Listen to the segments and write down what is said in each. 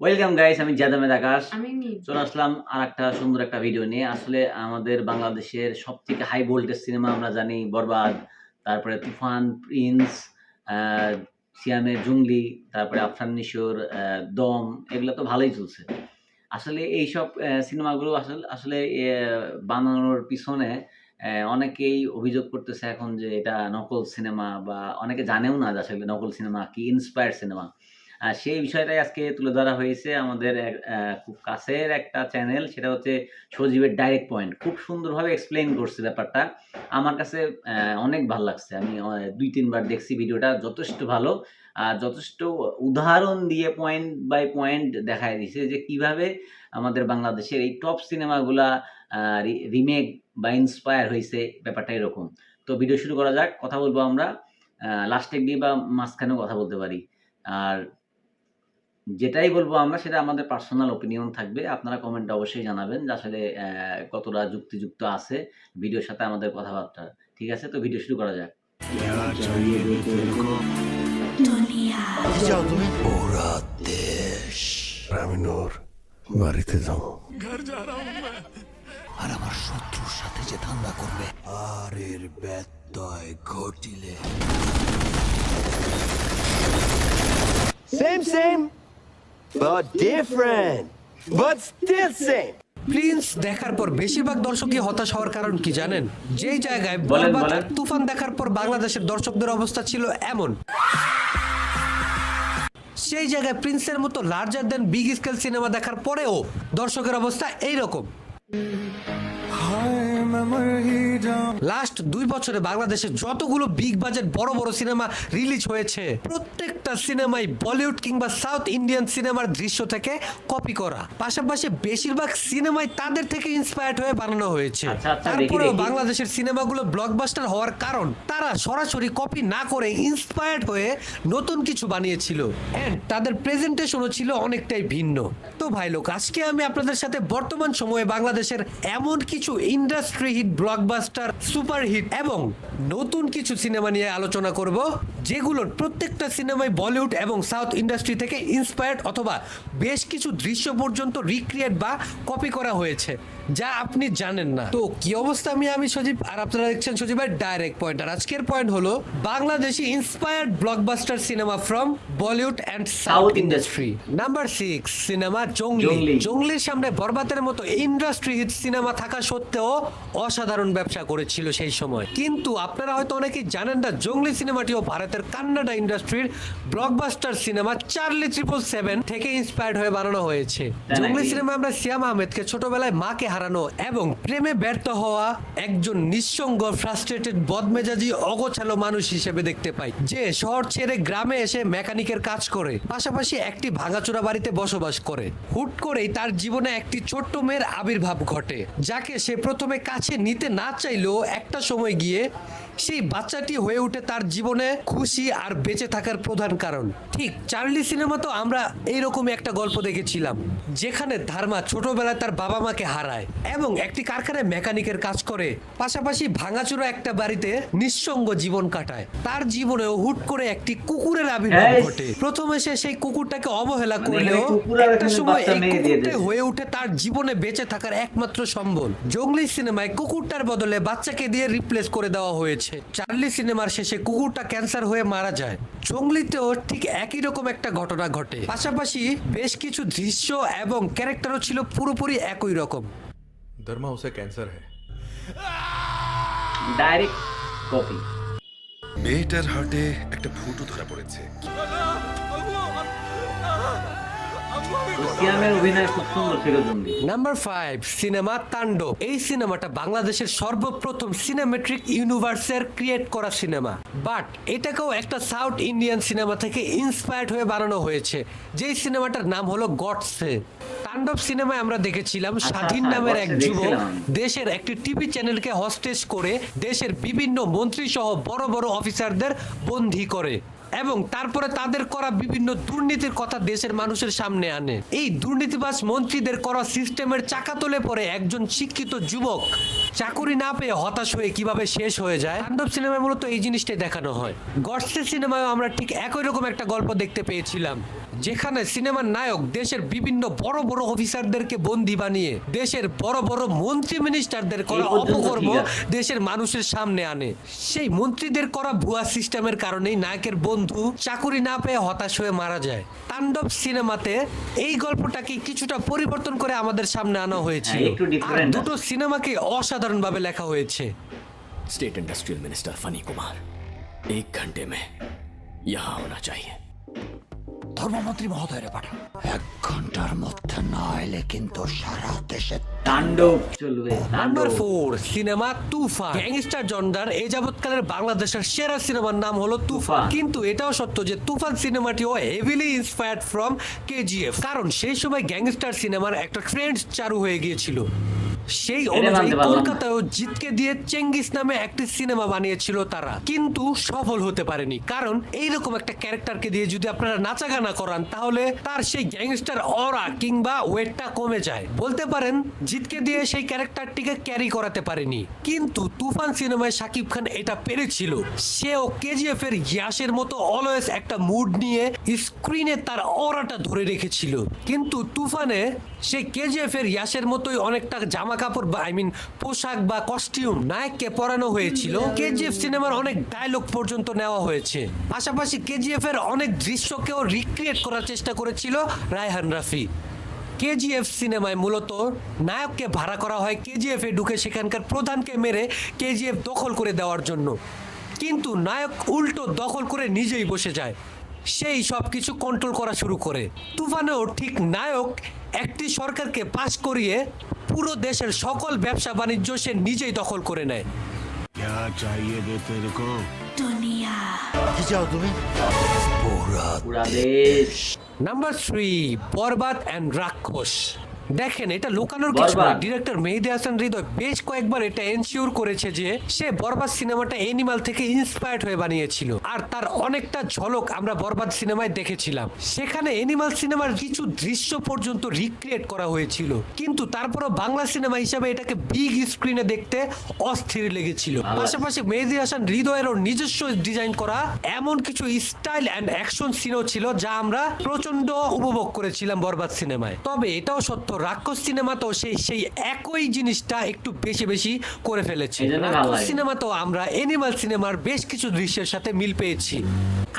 Welcome guys, আমি জাদামেদ আকাশ। আমি নি চলে আসলাম আরেকটা সুন্দর একটা ভিডিও নিয়ে। আসলে আমাদের বাংলাদেশের সবথেকে হাই ভোল্টেজ সিনেমা আমরা জানি বরবাদ, তারপরে তুফান, প্রিন্স, আ সিয়ামের জংলি, তারপরে আফরান নিশোর দম, এগুলো তো ভালোই চলছে। আসলে এইসব সিনেমাগুলো আসলে বানানোর পিছনে অনেকেই অভিযোগ করতেছে এখন যে এটা নকল সিনেমা, বা অনেকে জানেও না যে আসলে নকল সিনেমা কি, ইন্সপায়ার্ড সিনেমা। সেই বিষয়টাই আজকে তুলে ধরা হয়েছে আমাদের এক খুব কাছের একটা চ্যানেল, সেটা হচ্ছে সজীবের ডাইরেক্ট পয়েন্ট। খুব সুন্দরভাবে এক্সপ্লেইন করছে ব্যাপারটা। আমার কাছে অনেক ভাল লাগছে। আমি ২-৩ বার দেখছি ভিডিওটা, যথেষ্ট ভালো। যথেষ্ট উদাহরণ দিয়ে পয়েন্ট বাই পয়েন্ট দেখায় দিছে যে কিভাবে আমাদের বাংলাদেশের এই টপ সিনেমাগুলা রিমেক বা ইন্সপায়ার হইছে, ব্যাপারটা এরকম। তো ভিডিও শুরু করা যাক। কথা বলবো আমরা। লাস্টে গিয়ে বা মাঝখানেও কথা বলতে পারি। আর যেটাই বলবো আমরা সেটা আমাদের পার্সোনাল ওপিনিয়ন থাকবে। আপনারা কমেন্টে অবশ্যই জানাবেন যে আসলে কতটা যুক্তিযুক্ত আছে ভিডিওর সাথে আমাদের কথাবার্তা। ঠিক আছে? তো ভিডিও শুরু করা যাক। কি চাও তুমি? ওরা দেশ। আমি নূর বাড়িতে যাও। আর আমার শত্রুর সাথে যে ধান্দা করবে আর এর ব্যত্যয় ঘটিলে Same, but different, but still same. Prince দেখার পর বেশিরভাগ দর্শকই হতাশ হওয়ার কারণ কি জানেন? যেই জায়গায় বলেন। বরবাদ আর তুফান দেখার পর বাংলাদেশের দর্শকদের অবস্থা ছিল এমন, সেই জায়গায় প্রিন্সের মতো লার্জার দেন বিগ স্কেল সিনেমা দেখার পরেও দর্শকের অবস্থা এইরকম। লাস্ট 2 বছরে বাংলাদেশে যতগুলো বিগ বাজেট বড় বড় সিনেমা রিলিজ হয়েছে, প্রত্যেকটা সিনেমাই বলিউড কিংবা সাউথ ইন্ডিয়ান সিনেমার দৃশ্য থেকে কপি করা। পাশাপাশি বেশিরভাগ সিনেমাই তাদের থেকে ইন্সপায়ার্ড হয়ে বানানো হয়েছে। আচ্ছা, তারপরেও দেখি। বাংলাদেশের সিনেমাগুলো ব্লকবাস্টার হওয়ার কারণ তারা সরাসরি কপি না করে ইন্সপায়ার্ড হয়ে নতুন কিছু বানিয়েছিল, এন্ড তাদের প্রেজেন্টেশনও ছিল অনেকটাই ভিন্ন। তো ভাই লোক, আজকে আমি আপনাদের সাথে বর্তমান সময়ে বাংলাদেশের এমন কিছু industry hit, blockbuster, super hit এবং নতুন কিছু সিনেমা নিয়ে আলোচনা করব, যেগুলোর প্রত্যেকটা সিনেমাই বলিউড এবং সাউথ ইন্ডাস্ট্রি থেকে ইন্সপায়ার্ড অথবা বেশ কিছু দৃশ্য পর্যন্ত রিক্রিয়েট বা কপি করা হয়েছে, যা আপনি জানেন না। তো কি অবস্থা, আমি সজীব, আর আপনারা দেখছেন সজীবের ডাইরেক্ট পয়েন্ট। আর আজকের পয়েন্ট হলো Bangladeshi inspired blockbuster cinema from Bollywood and south industry. Number 6, cinema Junglee. জংলির সামনে বরবাদের মতো ইন্ডাস্ট্রি হিট সিনেমা থাকা সত্ত্বেও অসাধারণ ব্যবসা করেছিল সেই সময়। কিন্তু আপনারা হয়তো অনেকেই জানেন না, জংলি সিনেমাটিও ভারতের কান্নাডা ইন্ডাস্ট্রির ব্লকবাস্টার সিনেমা চার্লি 777 থেকে ইন্সপায়ার্ড হয়ে বানানো হয়েছে। জংলি সিনেমা আমরা সিয়াম আহমেদকে ছোটবেলায় মাকে হারানো এবং প্রেমে ব্যর্থ হওয়া একজন নিঃসঙ্গ, ফ্রাস্ট্রেটেড, বদমেজাজি, অগোছালো মানুষ হিসেবে দেখতে পাই, যে শহর ছেড়ে গ্রামে এসে মেকানিকের কাজ করে, পাশাপাশি একটি ভাঙাচোরা বাড়িতে বসবাস করে। হুট করেই তার জীবনে একটি ছোট্ট মেয়ের আবির্ভাব ঘটে, যাকে সে প্রথমে কাছে নিতে না চাইলেও একটা সময় গিয়ে সেই বাচ্চাটি হয়ে ওঠে তার জীবনে খুশি আর বেঁচে থাকার প্রধান কারণ। ঠিক চার্লি সিনেমা তো আমরা এইরকমই একটা গল্প দেখেছিলাম, যেখানে ধার্মা ছোটবেলায় তার বাবা মাকে হারায় এবং একটি কারখানায় মেকানিকের কাজ করে, পাশাপাশি ভাঙাচোরা একটা বাড়িতে নিঃসঙ্গ জীবন কাটায়। তার জীবনেও হুট করে একটি কুকুরের আবির্ভাব ঘটে। প্রথমে সে সেই কুকুরটাকে অবহেলা করলেও একটা সময় এই কুকুরটাই হয়ে ওঠে তার জীবনে বেঁচে থাকার একমাত্র সম্বল। জংলি সিনেমায় কুকুরটার বদলে বাচ্চাকে দিয়ে রিপ্লেস করে দেওয়া হয়েছে। চার্লি সিনেমার শেষে কুকুরটা ক্যান্সার হয়ে মারা যায়। জংলিতেও ঠিক একই রকম একটা ঘটনা ঘটে, পাশাপাশি বেশ কিছু দৃশ্য এবং ক্যারেক্টারও ছিল পুরোপুরি একই রকম। धर्मा उसे कैंसर है। Direct copy. মেয়েটার হার্টে একটা ফুটো ধরা পড়েছে। সিয়ামের অভিনয় খুব সুন্দর ছিল জংলি। নাম্বার 5, সিনেমা তাণ্ডব। এই সিনেমাটা বাংলাদেশের সর্বপ্রথম সিনেমেট্রিক ইউনিভার্সের ক্রিয়েট করা সিনেমা, বাট এটাকেও একটা সাউথ ইন্ডিয়ান সিনেমা থেকে ইন্সপায়ার্ড হয়ে বানানো হয়েছে, যেই সিনেমাটার নাম হলো গডসে। তাণ্ডব সিনেমায় আমরা দেখেছিলাম স্বাধীন নামের এক যুবক দেশের একটি টিভি চ্যানেলকে হস্টেজ করে দেশের বিভিন্ন মন্ত্রী সহ বড় বড় অফিসারদের বন্দী করে এবং তারপরে তাদের করা বিভিন্ন দুর্নীতির কথা দেশের মানুষের সামনে আনে। এই দুর্নীতিবাজ মন্ত্রীদের করা সিস্টেমের চাকাতলে পড়ে একজন শিক্ষিত যুবক চাকরি না পেয়ে হতাশ হয়ে কিভাবে শেষ হয়ে যায়, তাণ্ডব সিনেমায় মূলত এই জিনিসটাই দেখানো হয়। গডসে সিনেমায় আমরা ঠিক একই রকম একটা গল্প দেখতে পেয়েছিলাম, যেখানে সিনেমার নায়ক দেশের বিভিন্ন বড় বড় অফিসারদেরকে বন্দী বানিয়ে দেশের বড় বড় মন্ত্রী মিনিস্টারদের করা এই পর্যন্ত অপকর্ম ঠিক আছে। দেশের মানুষের সামনে আনে। সেই মন্ত্রীদের করা ভুয়া সিস্টেমের কারণেই নায়কের বন্ধু চাকুরি না পেয়ে হতাশ হয়ে মারা যায়। তাণ্ডব সিনেমাতে এই গল্পটাকে কিছুটা পরিবর্তন করে আমাদের সামনে আনা হয়েছিল। হ্যাঁ, একটু আর different দুটো সিনেমাকে অসাধারণভাবে লেখা হয়েছে। State industrial minister funny Kumar 1 घंटे में यहाँ होना चाहिए। ধর্মমন্ত্রী মহোদয়ের পাঠান 1 ঘন্টার মধ্যে না এলে কিন্তু সারা দেশে তাণ্ডব চলবে। নাম্বার তাণ্ডব। 4 সিনেমা তুফান। গ্যাংস্টার জনরার এই যাবৎকালের বাংলাদেশের সেরা সিনেমার নাম হলো তুফান। তুফান। কিন্তু এটাও সত্য যে তুফান সিনেমাটিও হেভিলি ইন্সপায়ার্ড ফ্রম কেজিএফ, কারণ সেই সময় গ্যাংস্টার সিনেমার একটা ট্রেন্ড চালু হয়ে গিয়েছিল। সেই অনুযায়ী মানতে পারলাম না। কলকাতায়ও জিতকে দিয়ে চেঙ্গিস নামে একটি সিনেমা বানিয়েছিল তারা, কিন্তু সফল হতে পারেনি। কারণ এইরকম একটা ক্যারেক্টারকে দিয়ে যদি আপনারা নাচাগানা করান তাহলে তার সেই গ্যাংস্টার অরা কিংবা ওয়েটটা কমে যায়। বলতে পারেন জিতকে দিয়ে সেই ক্যারেক্টারটিকে ক্যারি করাতে পারেনি। কিন্তু তুফান সিনেমায় শাকিব খান এটা পেরেছিল। সেও কেজিএফ এর ইয়াসের মতো অলওয়েজ একটা মুড নিয়ে স্ক্রিনে তার অরাটা ধরে রেখেছিল। কিন্তু তুফানে সেই কেজিএফ এর ইয়াসের মতোই অনেকটা জামা কাপড় বা পোশাক বা কস্টিউম নায়ককে পরানো হয়েছিল। কেজিএফ সিনেমার অনেক ডায়লগ পর্যন্ত নেওয়া হয়েছে। পাশাপাশি কেজিএফ এর অনেক দৃশ্যকেও রিক্রিয়েট করার চেষ্টা করেছিল রায়হান রাফি। কেজিএফ সিনেমায় মূলত নায়ককে ভাড়া করা হয় কেজিএফ এ ঢুকে সেখানকার প্রধানকে মেরে কেজিএফ দখল করে দেওয়ার জন্য, কিন্তু নায়ক উল্টো দখল করে নিজেই বসে যায়। সেই সব কিছু কন্ট্রোল করা শুরু করে। তুফানেও ঠিক নায়ক একটি সরকারকে পাশ করিয়ে পুরো দেশের সকল ব্যবসা বাণিজ্য সে নিজেই দখল করে নেয়। পুরা দেশ। নাম্বার 3 বরবাদ এন্ড রাক্ষস। দেখেন, এটা লুকানোর কিছু না। বরবাদ। ডিরেক্টর মেহেদী হাসান হৃদয় বেশ কয়েকবার এটা এনশিওর করেছে যে সে বরবাদ সিনেমাটা এনিমাল থেকে ইন্সপায়ার্ড হয়ে বানিয়েছিল, আর তার অনেকটা ঝলক আমরা বরবাদ সিনেমায় দেখেছিলাম। সেখানে এনিমাল সিনেমার কিছু দৃশ্য পর্যন্ত রিক্রিয়েট করা হয়েছিল, কিন্তু তারপরও বাংলা সিনেমা হিসাবে এটাকে বিগ স্ক্রিনে দেখতে অস্থির লেগেছিল। পাশাপাশি মেহেদী হাসান হৃদয়েরও নিজস্ব ডিজাইন করা এমন কিছু স্টাইল অ্যান্ড অ্যাকশন সিনও ছিল যা আমরা প্রচন্ড উপভোগ করেছিলাম বরবাদ সিনেমায়। তবে এটাও সত্য, রাক্ষস সিনেমাতেও সেই একই জিনিসটা একটু বেশি বেশি করে ফেলেছে। এজন্য ভালো রাক্ষস লাগে। সিনেমাতেও আমরা এনিমাল সিনেমার বেশ কিছু দৃশ্যের সাথে মিল পেয়েছি।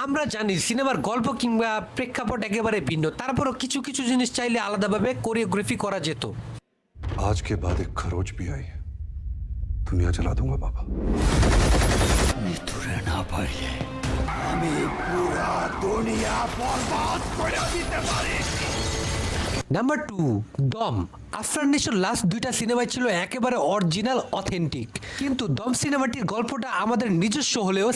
আমরা জানি সিনেমার গল্প কিংবা প্রেক্ষাপট একেবারে ভিন্ন, তারপরও কিছু কিছু জিনিস চাইলে আলাদাভাবে কোরিওগ্রাফি করা যেত। आज के बाद एक खरोच भी आई दुनिया जला दूंगा बाबा। মৃত্যুরে না পাইলে আমি পুরা দুনিয়া বরবাদ করে দিতে পারি। নাম্বার 2 দম। আফরান নিশোর লাস্ট দুইটা সিনেমায় ছিল একেবারে অরিজিনাল অথেন্টিক, কিন্তু দম সিনেমাটির গল্পটা আমাদের নিজস্ব হলেও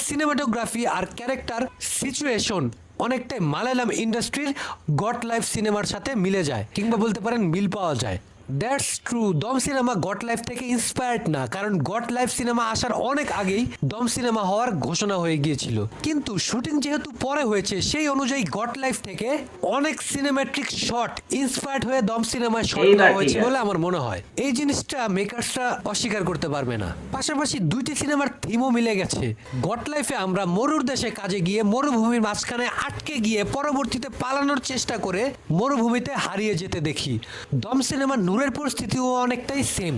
সিনেমাটোগ্রাফি আর ক্যারেক্টার সিচুয়েশন অনেকটাই মালায়ালাম ইন্ডাস্ট্রির গড লাইফ সিনেমার সাথে মিলে যায়, কিংবা বলতে পারেন মিল পাওয়া যায়। দ্যাটস ট্রু, দম সিনেমা গড লাইফ থেকে ইন্সপায়ার্ড না, কারণ গড লাইফ সিনেমা আসার অনেক আগেই দম সিনেমা হওয়ার ঘোষণা হয়ে গিয়েছিল। কিন্তু শুটিং যেহেতু পরে হয়েছে, সেই অনুযায়ী গড লাইফ থেকে অনেক সিনেম্যাট্রিক শট ইন্সপায়ার্ড হয়ে দম সিনেমায় শট এইবার নেওয়া ঠিক হয়েছে আছে। বলে আমার মনে হয়। এই জিনিসটা মেকার্সরা অস্বীকার করতে পারবে না। পাশাপাশি দুইটি সিনেমার থিমও মিলে গেছে। গড লাইফে আমরা মরুর দেশে কাজে গিয়ে মরুভূমির মাঝখানে আটকে গিয়ে পরবর্তীতে পালানোর চেষ্টা করে মরুভূমিতে হারিয়ে যেতে দেখি। দম সিনেমার নূরের পরিস্থিতিও অনেকটাই সেম,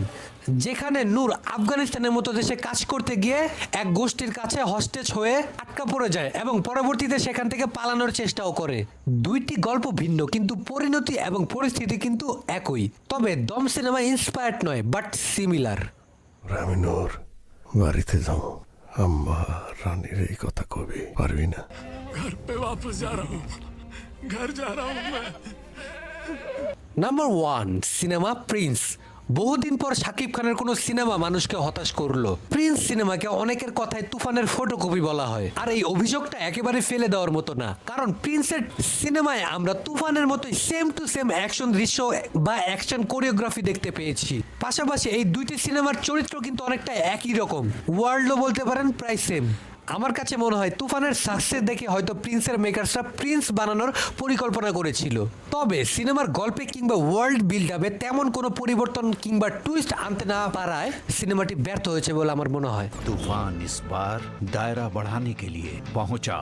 যেখানে নূর আফগানিস্তানের মতো দেশে কাজ করতে গিয়ে এক গোষ্ঠীর কাছে হস্টেজ হয়ে আটকা পড়ে যায় এবং পরবর্তীতে সেখান থেকে পালানোর চেষ্টাও করে। দুইটি গল্প ভিন্ন, কিন্তু পরিণতি এবং পরিস্থিতি কিন্তু একই। তবে দম সিনেমা ইন্সপায়ার্ড নয়, বাট সিমিলার। রামিনুর বাড়িতে যাও, আম্মা রানীর এই কথা কবি পারবি না। Number 1 cinema Prince. বহুদিন পর শাকিব খানের কোনো সিনেমা মানুষকে হতাশ করলো। প্রিন্স সিনেমাকে অনেকের কথায় তুফানের ফটোকপি বলা হয়, আর এই অভিযোগটা একেবারে ফেলে দেওয়ার মতো না, কারণ প্রিন্সের সিনেমায় আমরা তুফানের মতোই সেম টু সেম অ্যাকশন দৃশ্য বা অ্যাকশন কোরিওগ্রাফি দেখতে পেয়েছি। পাশাপাশি এই দুইটি সিনেমার চরিত্র কিন্তু অনেকটা একই রকম, ওয়ার্ল্ডও বলতে পারেন প্রায় সেম। আমার কাছে মনে হয় তুফানের সাকসেস দেখে হয়তো প্রিন্সের মেকার্সরা প্রিন্স বানানোর পরিকল্পনা করেছিল। তবে সিনেমার গল্পে কিংবা ওয়ার্ল্ড বিল্ড আপে তেমন কোনো পরিবর্তন কিংবা টুইস্ট আনতে না পারায় সিনেমাটি ব্যর্থ হয়েছে বলে আমার মনে হয়। तूफान इस बार दायरा बढ़ाने के लिए पहुंचा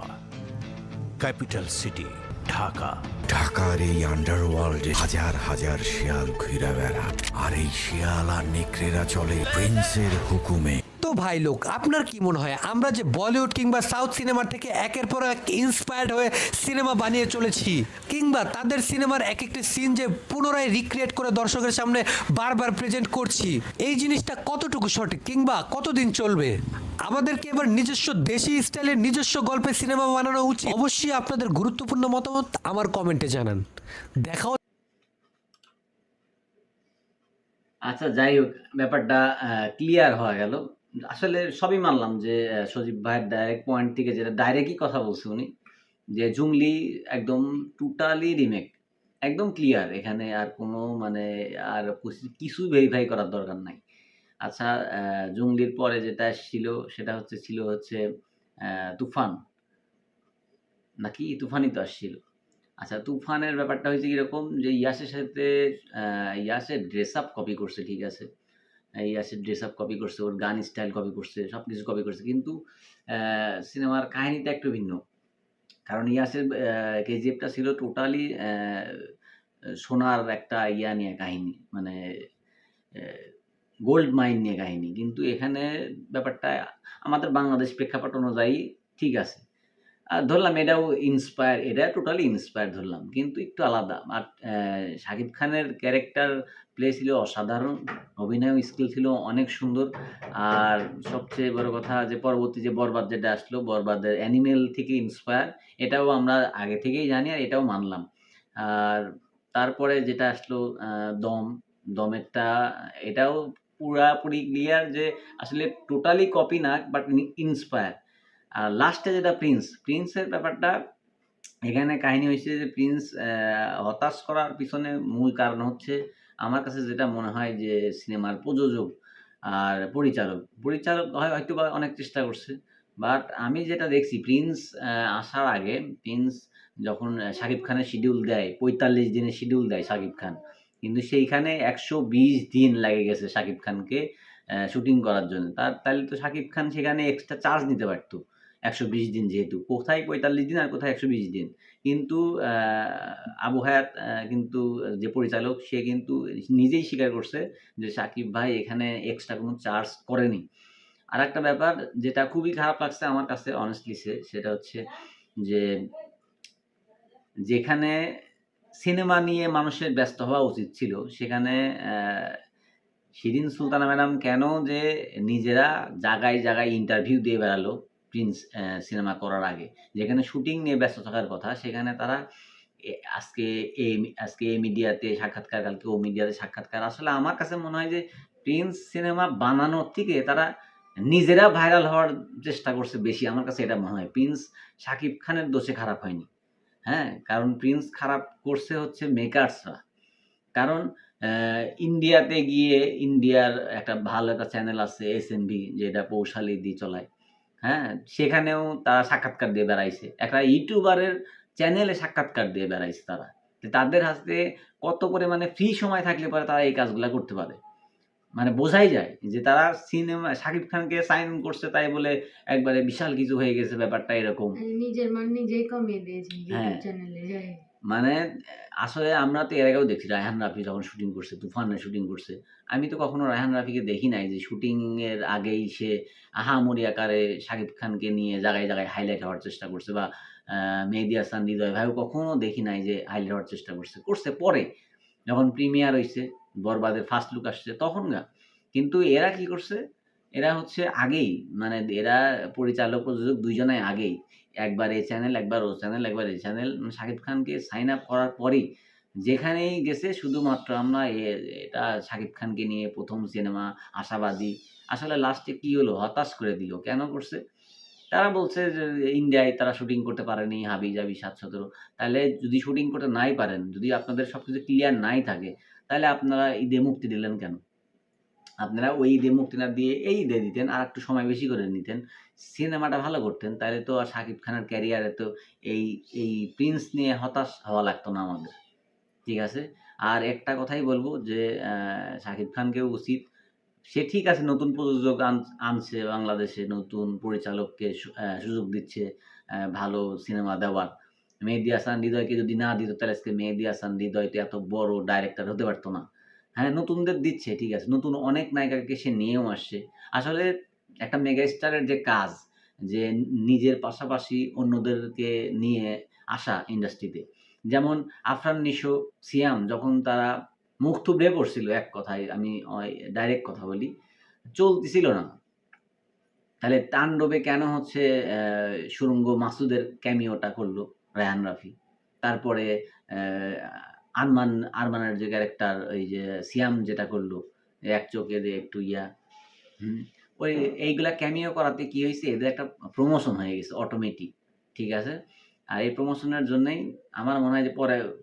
कैपिटल सिटी ঢাকা। ঢাকার এই আন্ডারওয়ার্ল্ডে হাজার হাজার শিয়াল ঘুরে বেড়ান, আর এই শিয়াল আর নেকড়েরা চলে প্রিন্সের হুকুমে। তো ভাই লোক, আপনার কি মনে হয় আমরা যে বলিউড কিংবা সাউথ সিনেমার থেকে একের পর এক ইন্সপায়ার্ড হয়ে সিনেমা বানিয়ে চলেছি, কিংবা তাদের সিনেমার এক একটি সিন যে পুনরায় রিক্রিয়েট করে দর্শকের সামনে বারবার প্রেজেন্ট করছি, এই জিনিসটা কতটুকু সঠিক কিংবা কতদিন চলবে? আমাদেরকে এবার নিজস্ব দেশি স্টাইলের নিজস্ব গল্পে সিনেমা বানানো উচিত? অবশ্যই আপনাদের গুরুত্বপূর্ণ মতামত আমার কমেন্টে জানান। দেখা আচ্ছা, যাই হোক, ব্যাপারটা ক্লিয়ার হয়ে গেল। আসলে সবই মানলাম যে সজীব ভাইয়ের ডাইরেক্ট পয়েন্ট থেকে যেটা ডাইরেক্টই কথা বলছে উনি, যে জুংলি একদম টোটালি রিমেক, একদম ক্লিয়ার। এখানে আর কোনো মানে আর কিছু ভেরিফাই করার দরকার নাই। আচ্ছা, জুংলির পরে যেটা ছিল সেটা ছিল তুফান, নাকি তুফানই তো আসছিল। আচ্ছা, তুফানের ব্যাপারটা হয়েছে কিরকম, যে ইয়াসের সাথে ইয়াসের ড্রেস আপ কপি করছে, ঠিক আছে, ইয়াসের ড্রেস আপ কপি করছে, ওর গান স্টাইল কপি করছে, সব কিছু কপি করছে, কিন্তু সিনেমার কাহিনীটা একটু ভিন্ন। কারণ ইয়াসের কেজিএফটা ছিল টোটালি সোনার একটা ইয়া নিয়ে কাহিনী, মানে গোল্ড মাইন নিয়ে কাহিনী, কিন্তু এখানে ব্যাপারটা আমাদের বাংলাদেশ প্রেক্ষাপট অনুযায়ী ঠিক আছে। ধরলাম এটাও ইন্সপায়ার, এটা টোটালি ইন্সপায়ার ধরলাম, কিন্তু একটু আলাদা। আর শাকিব খানের ক্যারেক্টার প্লে ছিল অসাধারণ, অভিনয় স্কিল ছিল অনেক সুন্দর। আর সবচেয়ে বড় কথা যে পরবর্তী যে বরবাদ যেটা আসলো, বরবাদের অ্যানিমেল থেকে ইন্সপায়ার, এটাও আমরা আগে থেকেই জানি আর এটাও মানলাম। আর তারপরে যেটা আসলো দমেরটা, এটাও পুরাপুরি ক্লিয়ার যে আসলে টোটালি কপি না, বাট ইন্সপায়ার। আর লাস্টে যেটা প্রিন্সের ব্যাপারটা, এখানে কাহিনী হয়েছে যে প্রিন্স হতাশ করার পিছনে মূল কারণ হচ্ছে আমার কাছে যেটা মনে হয় যে সিনেমার প্রযোজক আর পরিচালক হয়তো বা অনেক চেষ্টা করছে, বাট আমি যেটা দেখছি প্রিন্স আসার আগে, প্রিন্স যখন শাকিব খানের শিডিউল দেয় ৪৫ দিনের শিডিউল দেয় শাকিব খান, কিন্তু সেইখানে ১২০ দিন লাগে গেছে শাকিব খানকে শুটিং করার জন্য। তাহলে তো শাকিব খান সেখানে এক্সট্রা চার্জ নিতে পারতো ১২০ দিন, যেহেতু কোথায় ৪৫ দিন আর কোথায় ১২০ দিন। কিন্তু আবু হায়াত কিন্তু যে পরিচালক, সে কিন্তু নিজেই স্বীকার করছে যে শাকিব ভাই এখানে এক্সট্রা কোনো চার্জ করেনি। আরেকটা ব্যাপার যেটা খুবই খারাপ লাগছে আমার কাছে অনেস্টলি, সেটা হচ্ছে যে যেখানে সিনেমা নিয়ে মানুষের ব্যস্ত হওয়া উচিত ছিল, সেখানে শিরিন সুলতানা ম্যাডাম কেন যে নিজেরা জায়গায় জায়গায় ইন্টারভিউ দিয়ে বেড়ালো প্রিন্স সিনেমা করার আগে, যেখানে শুটিং নিয়ে ব্যস্ত থাকার কথা, সেখানে তারা আজকে এই মিডিয়াতে সাক্ষাৎকার, কালকে ও মিডিয়াতে সাক্ষাৎকার। আসলে আমার কাছে মনে হয় যে প্রিন্স সিনেমা বানানোর থেকে তারা নিজেরা ভাইরাল হওয়ার চেষ্টা করছে বেশি। আমার কাছে এটা মনে হয় প্রিন্স শাকিব খানের দোষে খারাপ হয়নি। হ্যাঁ, কারণ প্রিন্স খারাপ করছে হচ্ছে মেকার্সরা। কারণ ইন্ডিয়াতে গিয়ে, ইন্ডিয়ার একটা ভালো একটা চ্যানেল আছে এসএমবি, যেটা পৌশালী দি চলায়, হ্যাঁ, সেখানেও তারা সাক্ষাৎকার দিয়ে বেড়াইছে। একটা ইউটিউবারের চ্যানেলে সাক্ষাৎকার দিয়ে বেড়াইছে তারা। তাদের হাতে কত পরিমাণে ফ্রি সময় থাকলে পরে তারা এই কাজগুলা করতে পারে। মানে বোঝাই যায় যে তারা শাকিব খানকে সাইন করছে তাই বলে একবারে বিশাল কিছু হয়ে গেছে, ব্যাপারটা এরকম। নিজের মান নিজেই কমিয়ে দিয়েছে হ্যাঁ। ইউটিউব চ্যানেলে যাই। মানে আসলে আমরা তো এর আগেও দেখছি রায়হান রাফি যখন শুটিং করছে, তুফানের শুটিং করছে। আমি তো কখনো রায়হান রাফিকে দেখি নাই যে শুটিং এর আগেই সে আহামরি আকারে শাকিব খানকে নিয়ে জায়গায় জায়গায় হাইলাইট হওয়ার চেষ্টা করছে, বা মেহেদী হাসান, হৃদয় ভাইও কখনো দেখি নাই যে হাইলাইট হওয়ার চেষ্টা করছে পরে যখন প্রিমিয়ার হইছে, বরবাদের ফার্স্ট লুক আসছে তখন গা। কিন্তু এরা কি করছে, এরা হচ্ছে আগেই, মানে এরা পরিচালক প্রযোজক দুইজনাই আগেই একবার এই চ্যানেল, একবার ও চ্যানেল, একবার এই চ্যানেল, শাকিব খানকে সাইন আপ করার পরেই যেখানেই গেছে শুধুমাত্র আমরা এটা শাকিব খানকে নিয়ে প্রথম সিনেমা, আশাবাদী। আসলে লাস্টে কি হলো, হতাশ করে দিল। কেন করছে? তারা বলছে যে ইন্ডিয়ায় তারা শুটিং করতে পারেনি, হাবি-জাবি ৭-১৭। তাহলে যদি শুটিং করতে নাই পারেন, যদি আপনাদের সবকিছু ক্লিয়ার নাই থাকে, তাহলে আপনারা ঈদে মুক্তি দিলেন কেন? আপনারা ওই ঈদে মুক্তি না দিয়ে এই ঈদে দিতেন, আর একটু সময় বেশি করে নিতেন, সিনেমাটা ভালো করতেন, তাহলে তো আর শাকিব খানের ক্যারিয়ারে তো এই প্রিন্স নিয়ে হতাশ হওয়া লাগতো না আমাদের। ঠিক আছে? আর একটা কথাই বলবো যে শাকিব খানকেও উচিত, সে ঠিক আছে নতুন প্রযোজক আনছে বাংলাদেশে, নতুন পরিচালককে সুযোগ দিচ্ছে ভালো সিনেমা দেওয়ার। মেহেদী হাসান হৃদয়কে যদি না দিত তাহলে আজকে মেহেদী হাসান হৃদয় তো এত বড় ডাইরেক্টর হতে পারতো না। হ্যাঁ, নতুনদের দিচ্ছে ঠিক আছে। নতুন অনেক নায়িকাকে সে নিয়েও আসছে। আসলে একটা মেগা স্টারের যে কাজ, যে নিজের পাশাপাশি অন্যদেরকে নিয়ে আসা ইন্ডাস্ট্রিতে। যেমন আফরান নিশো, সিয়াম যখন তারা মুখ থুবড়ে পড়ছিল এক কথায়, আমি ডাইরেক্ট কথা বলি, চলতেছিল না। তাহলে তাণ্ডবে কেন হচ্ছে সুরঙ্গ মাসুদের ক্যামিওটা করলো রায়হান রাফি। তারপরে আরমানের যে ক্যারেক্টার ওই যে সিয়াম যেটা করলো, এক চোখে যে একটু হুম, ওই এইগুলা ক্যামিও করাতে কি হইছে, এদের একটা প্রমোশন হয়ে গেছে অটোমেটিক। ঠিক আছে? আর এই প্রমোশনের জন্যই আমার মনে হয় যে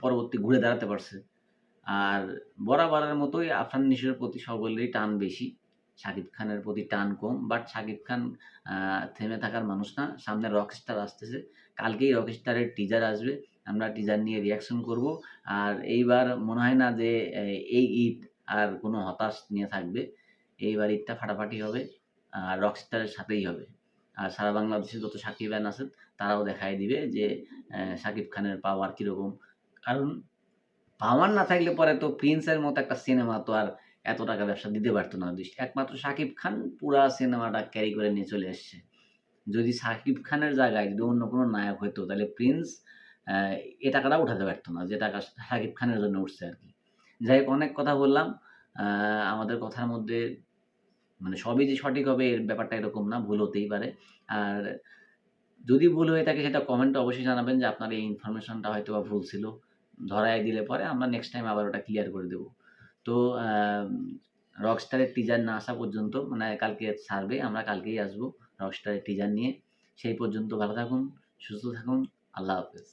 পরবর্তী ঘুরে দাঁড়াতে পারছে। আর বরাবরের মতোই আফরান নিশোর প্রতি সকলেরই টান বেশি। শাকিব খানের প্রতি টান কম। বাট শাকিব খান থেমে থাকার মানুষ না। সামনে রকস্টার আসতেছে। কালকেই রকস্টারের টিজার আসবে। আমরা টিজার নিয়ে রিঅ্যাকশন করব। আর এইবার মনে হয় না যে এই ঈদ আর কোনো হতাশ নিয়ে থাকবে। এইবার ঈদটা ফাটাফাটি হবে। আর রকস্টারের সাথেই হবে। আর সারা বাংলাদেশে যত সাকিবান আছেন তারাও দেখায় দিবে যে শাকিব খানের পাওয়ার কিরকম। কারণ পাওয়ার না থাকলে পরে তো প্রিন্সের মতো একটা সিনেমা তো আর এত টাকা ব্যবসা দিতে পারতো না। একমাত্র শাকিব খান পুরা সিনেমাটা ক্যারি করে নিয়ে চলে এসছে। যদি শাকিব খানের জায়গায় যদি অন্য কোনো নায়ক হইতো তাহলে প্রিন্স এ টাকাটা উঠাতে পারতো না, যে টাকা শাকিব খানের জন্য উঠছে আরকি। যাই হোক, অনেক কথা বললাম। আমাদের কথার মধ্যে মানে সবই যে সঠিক হবে এর ব্যাপারটা এরকম না, ভুল হতেই পারে। আর যদি ভুল হয়ে থাকে সেটা কমেন্টে অবশ্যই জানাবেন যে আপনার এই ইনফরমেশনটা হয়তোবা ভুল ছিল। ধরায় দিলে পরে আমরা নেক্সট টাইম আবার ওটা ক্লিয়ার করে দেব। তো রকস্টারের টিজার না আসা পর্যন্ত, মানে কালকে ছাড়বে, আমরা কালকেই আসবো রকস্টারের টিজার নিয়ে। সেই পর্যন্ত ভালো থাকুন, সুস্থ থাকুন। আল্লাহ হাফেজ।